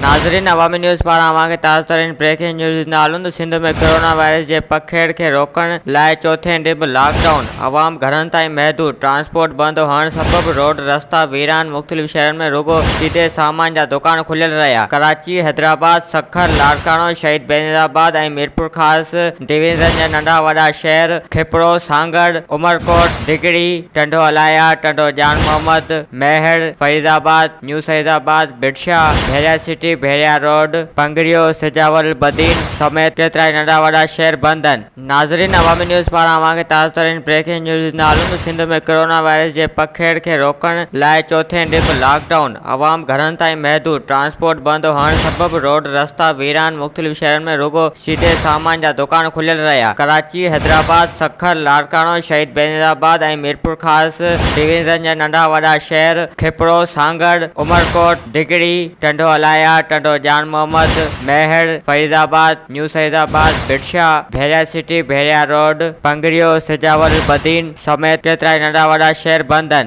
नाज़रीन, अवामी न्यूज़ पारां अवांखे ताज़ा तरीन ब्रेकिंग न्यूज़ नालूं। सिंध में कोरोना वायरस के पखेड़ के रोकण लाइ चौथे ॾींहुं बि लॉकडाउन। अवाम घरनि ताईं महदूद। ट्रांसपोर्ट बंद हुअण सबब रोड रस्ता वीरान। मुख़्तलिफ़ शहरनि में रुगो सीधे सामान जा दुकान खुलियल रहिया। कराची, हैदराबाद, सखर, लाड़कानो, शहीद बेनज़ीराबाद ऐं मीरपुर ख़ासि डिवीज़न जा नंढा वॾा शहर खिपरो, Sanghar, Umarkot, डिगड़ी, Tando Alaya, Tando Jan Mohammad, Mehar, Faridabad, New Saeedabad, Birsha, Bheria city, Bheria road, Pangrio, Sujawal, Badin समेत केतिरा नंढा वॾा शहर बंद आहिनि। नाज़रीन, अवामी न्यूज़ पारां अवांखे ताज़ा तरीन ब्रेकिंग न्यूज़ नालूं। सिंध में कोरोना वायरस के पखेड़ के रोकण लाइ चौथे ॾींहुं बि लॉकडाउन। अवाम घरनि ताईं महदूद। ट्रांसपोर्ट बंद हुअण सबब रोड रस्ता वीरान। मुख़्तलिफ़ शहरनि में रुगो सीधे सामान जा दुकान खुलियल रहिया। कराची, हैदराबाद, सखर, लाड़कानो, शहीद बेनज़ीराबाद ऐं मीरपुर ख़ासि डिवीज़न जा नंढा वॾा शहर खिपरो, Sanghar, Umarkot, डिगड़ी, Tando Alaya, Tando Jan Mohammad, Mehar, Faridabad, New Saeedabad, Birsha, Bheria city, Bheria road, Pangrio, Sujawal, Badin समेत केतिरा नंढा वॾा शहर बंद आहिनि।